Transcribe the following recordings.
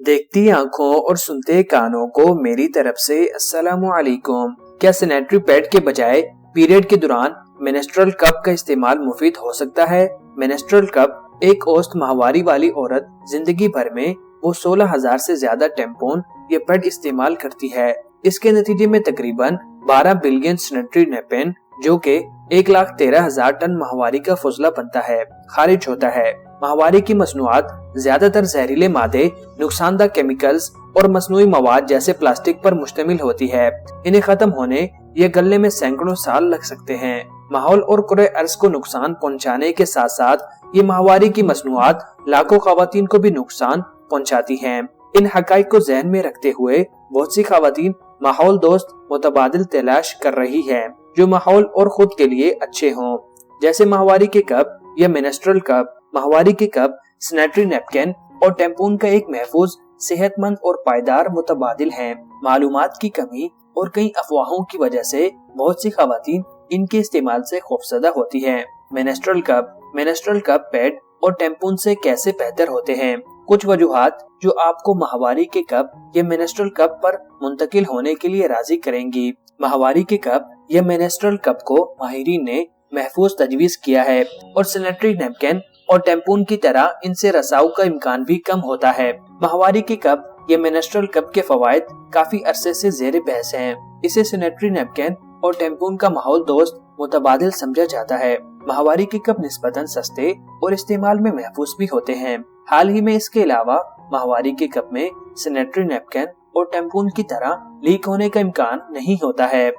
देखती आंखों और सुनते कानों को मेरी तरफ से अस्सलामु अलैकुम। क्या सैनिटरी पैड के बजाय पीरियड के दौरान मेंस्ट्रुअल कप का इस्तेमाल मुफीद हो सकता है? मेंस्ट्रुअल कप एक औसत माहवारी वाली औरत जिंदगी भर में वो 16,000 से ज्यादा टैम्पून या पैड इस्तेमाल करती है। इसके नतीजे में तकरीबन 12 बिलियन सैनिटरी नैपकिन जो के 1,13,000 टन माहवारी का फजला बनता है खारिज होता है। माहवारी की मसनूआत ज्यादातर जहरीले मादे, नुकसानदा केमिकल्स और मसनूई मवाद जैसे प्लास्टिक पर मुश्तमिल होती है। इन्हें खत्म होने या गलने में सैकड़ों साल लग सकते हैं। माहौल और कुरे अर्ज को नुकसान पहुंचाने के साथ साथ ये माहवारी की मसनूआत लाखों खवातीन को भी नुकसान पहुंचाती हैं। इन हकाइक को जहन में रखते हुए बहुत सी खवातीन माहौल दोस्त मुतबादिल तलाश कर रही है जो माहौल और खुद के लिए अच्छे हों, जैसे माहवारी के कप या मेंस्ट्रुअल कप। माहवारी के कप, सैनिटरी नैपकिन और टैम्पून का एक महफूज, सेहतमंद और पायदार मुतबादिल हैं। मालूमात की कमी और कई अफवाहों की वजह से बहुत सी खवातीन इनके इस्तेमाल से खौफजदा होती हैं। मेंस्ट्रुअल कप पैड और टैम्पून से कैसे बेहतर होते हैं? कुछ वजूहात जो आपको माहवारी के कप या मेंस्ट्रुअल कप पर मुंतकिल होने के लिए राजी करेंगी। माहवारी के कप या मेंस्ट्रुअल कप को माहिरीन ने महफूज तजवीज किया है और सैनिटरी नैपकिन और टैम्पून की तरह इनसे रसाव का इम्कान भी कम होता है। माहवारी के कप या मेंस्ट्रुअल कप के फवायद काफी अरसे से ज़ेरे बहस हैं। इसे सैनिटरी नैपकिन और टैम्पून का माहौल दोस्त मुतबादिल समझा जाता है। माहवारी के कप निस्बतन सस्ते और इस्तेमाल में महफूज भी होते हैं। हाल ही में इसके अलावा माहवारी के कप में सैनिटरी नैपकिन और टैम्पून की तरह लीक होने का इम्कान नहीं होता है।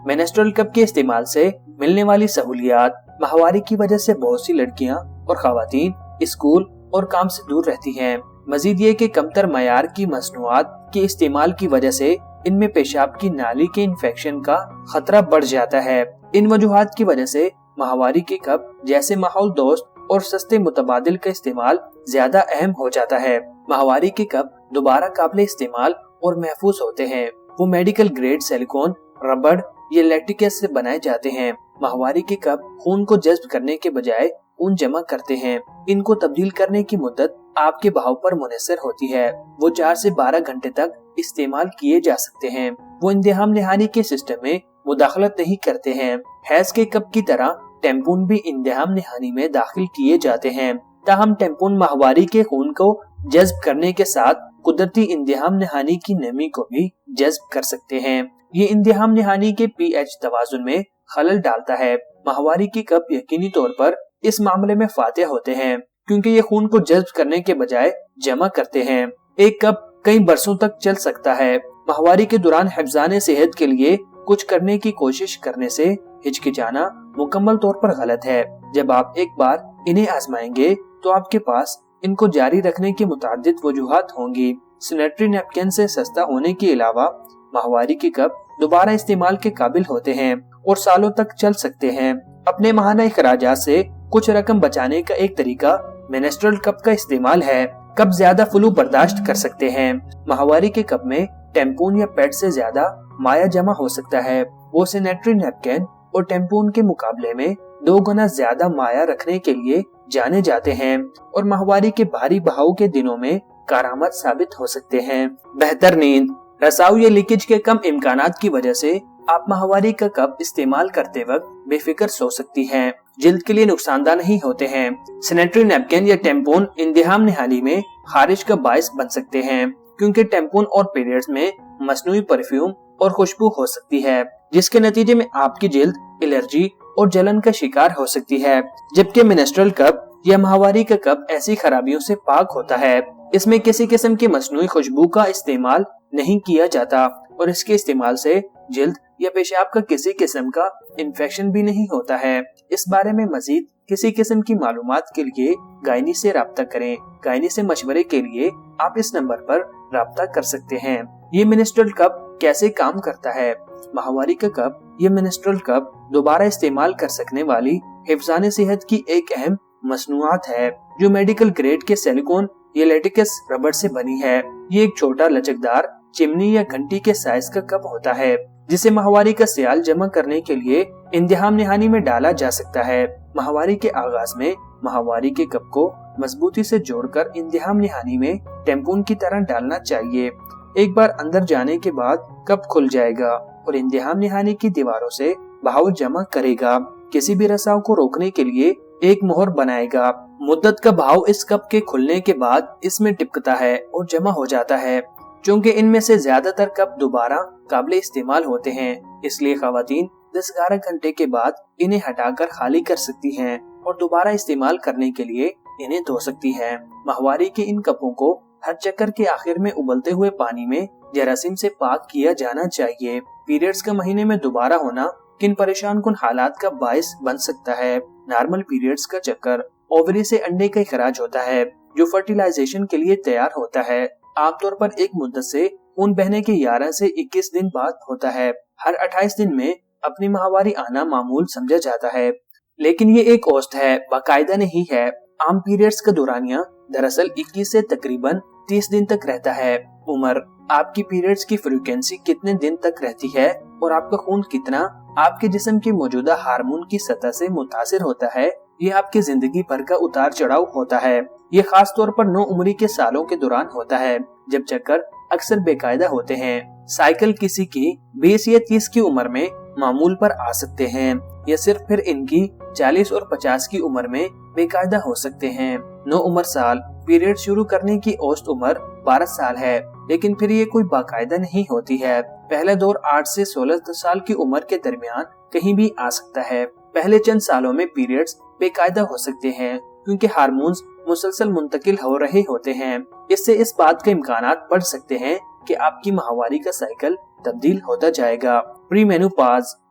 मेंस्ट्रुअल कप के इस्तेमाल से मिलने वाली सहूलियात। माहवारी की वजह से बहुत सी लड़कियां और खवातीन स्कूल और काम से दूर रहती हैं। मजीद ये कि कमतर मयार की मसनूआत के इस्तेमाल की वजह से इनमें पेशाब की नाली के इन्फेक्शन का खतरा बढ़ जाता है। इन वजूहात की वजह से माहवारी के कप जैसे माहौल दोस्त और सस्ते मुतबादिल का इस्तेमाल ज्यादा अहम हो जाता है। माहवारी के कप दोबारा काबिल इस्तेमाल और महफूज होते हैं। वो मेडिकल ग्रेड सिलिकॉन, रबड़ या लैक्टिक एसिड से बनाए जाते हैं। माहवारी के कप खून को जज्ब करने के बजाय खून जमा करते हैं। इनको तब्दील करने की मुद्दत आपके बहाव पर मुनहसर होती है। वो 4 से 12 घंटे तक इस्तेमाल किए जा सकते हैं। वो इंतहाम नहानी के सिस्टम में मुदाखलत नहीं करते हैं। हैज के कप की तरह टैम्पून भी इंतहाम नहानी में दाखिल किए जाते हैं। ताहम टैम्पून माहवारी के खून को जज्ब करने के साथ कुदरती इंतहाम नहानी की नमी को भी जज्ब कर सकते हैं। ये इंतहाम नहानी के पीएच तवाजुन में खलल डालता है। माहवारी के कप यकीनी तौर पर इस मामले में फातेह होते हैं क्योंकि ये खून को जज्ब करने के बजाय जमा करते हैं। एक कप कई बरसों तक चल सकता है। माहवारी के दौरान हिफ्ज़ाने सेहत के लिए कुछ करने की कोशिश करने से हिचकिचाना मुकम्मल तौर पर गलत है। जब आप एक बार इन्हें आजमाएंगे तो आपके पास इनको जारी रखने की मुताद्दिद वजूहात होंगी। सैनिटरी नैपकिन से सस्ता होने के अलावा माहवारी के कप दोबारा इस्तेमाल के काबिल होते हैं और सालों तक चल सकते हैं। अपने माहाना अखराजात से कुछ रकम बचाने का एक तरीका मेंस्ट्रुअल कप का इस्तेमाल है। कप ज्यादा फ्लू बर्दाश्त कर सकते हैं। माहवारी के कप में टैम्पून या पैड से ज्यादा माया जमा हो सकता है। वो सैनिटरी नैपकिन और टैम्पून के मुकाबले में 2 गुना ज्यादा माया रखने के लिए जाने जाते हैं और माहवारी के भारी बहाव के दिनों में कारामद साबित हो सकते हैं। बेहतर नींद, रसाव या लीकेज के कम इम्कानात की वजह से आप माहवारी का कप इस्तेमाल करते वक्त बेफिक्र सो सकती हैं। जिल्द के लिए नुकसानदा नहीं होते हैं। सैनिटरी नैपकिन या टैम्पून इंतहाम नहानी में खारिज का बायस बन सकते हैं क्योंकि टैम्पून और पीरियड्स में मसनूई परफ्यूम और खुशबू हो सकती है जिसके नतीजे में आपकी जिल्द एलर्जी और जलन का शिकार हो सकती है। जबकि मेंस्ट्रुअल कप या माहवारी का कप ऐसी खराबियों से पाक होता है। इसमें किसी किस्म की मसनूई खुशबू का इस्तेमाल नहीं किया जाता और इसके इस्तेमाल से जिल्द या पेशाब का किसी किस्म का इन्फेक्शन भी नहीं होता है। इस बारे में मजीद किसी किस्म की मालूमात के लिए गायनी से राब्ता करें। गायनी से मशवरे के लिए आप इस नंबर पर राब्ता कर सकते हैं। ये मेंस्ट्रुअल कप कैसे काम करता है? माहवारी का कप या मेंस्ट्रुअल कप दोबारा इस्तेमाल कर सकने वाली हिफ्ज़ाने सेहत की एक अहम मसनूआत है जो मेडिकल ग्रेड के सिलिकॉन या लैटिकस रबड़ से बनी है। ये एक छोटा लचकदार चिमनी या घंटी के साइज का कप होता है जिसे माहवारी का सियाल जमा करने के लिए इंतहाम नहानी में डाला जा सकता है। माहवारी के आगाज में माहवारी के कप को मजबूती से जोड़कर इंतहाम निहानी में टेम्पून की तरह डालना चाहिए। एक बार अंदर जाने के बाद कप खुल जाएगा और इंतहाम निहानी की दीवारों से बहाव जमा करेगा। किसी भी रसाव को रोकने के लिए एक मोहर बनाएगा। मुद्दत का बहाव इस कप के खुलने के बाद इसमें टिपकता है और जमा हो जाता है। चूँकि इनमें से ज्यादातर कप दोबारा काबिल इस्तेमाल होते हैं, इसलिए खवातीन 10-11 घंटे के बाद इन्हें हटाकर खाली कर सकती हैं और दोबारा इस्तेमाल करने के लिए इन्हें धो सकती हैं। माहवारी के इन कपों को हर चक्कर के आखिर में उबलते हुए पानी में जरासीम से पाक किया जाना चाहिए। पीरियड्स का महीने में दोबारा होना किन परेशान कुन हालात का बायस बन सकता है। नॉर्मल पीरियड्स का चक्कर ओवरी से अंडे का इखराज होता है जो फर्टिलाइजेशन के लिए तैयार होता है। आमतौर पर एक मुद्दत से खून बहने के 11 से 21 दिन बाद होता है। हर 28 दिन में अपनी माहवारी आना मामूल समझा जाता है, लेकिन ये एक औसत है, बाकायदा नहीं है। आम पीरियड्स का दौरानिया दरअसल 21 से तकरीबन 30 दिन तक रहता है। उम्र, आपकी पीरियड्स की फ्रीक्वेंसी कितने दिन तक रहती है और आपका खून कितना आपके जिस्म की मौजूदा हार्मोन की सतह से मुतासिर होता है, ये आपकी जिंदगी भर का उतार चढ़ाव होता है। ये खास तौर पर 9 उम्री के सालों के दौरान होता है, जब चक्कर अक्सर बेकायदा होते हैं। साइकिल किसी की 20 या 30 की उम्र में मामूल पर आ सकते हैं या सिर्फ फिर इनकी 40 और 50 की उम्र में बेकायदा हो सकते हैं। 9 उम्र साल पीरियड शुरू करने की औसत उम्र 12 साल है, लेकिन फिर ये कोई बाकायदा नहीं होती है। पहला दौर 8 से 16 साल की उम्र के दरमियान कहीं भी आ सकता है। पहले चंद सालों में पीरियड्स बेकायदा हो सकते हैं क्योंकि हार्मोन्स मुसलसल मुंतकिल हो रहे होते हैं। इससे इस बात के इम्कानात बढ़ सकते हैं कि आपकी माहवारी का साइकिल तब्दील होता जाएगा।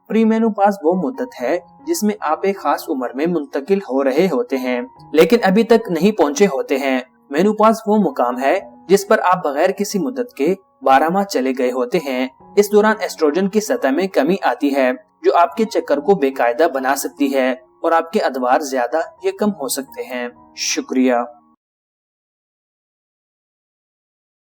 प्रीमेनोपॉज वो मुद्दत है जिसमें आप एक खास उम्र में मुंतकिल हो रहे होते हैं लेकिन अभी तक नहीं पहुंचे होते हैं। मेनोपॉज वो मुकाम है जिस पर आप बगैर किसी मुद्दत के 12 माह चले गए होते हैं। इस दौरान एस्ट्रोजन की सतह में कमी आती है जो आपके चक्कर को बेकायदा बना सकती है और आपके अदवार ज्यादा या कम हो सकते हैं। शुक्रिया।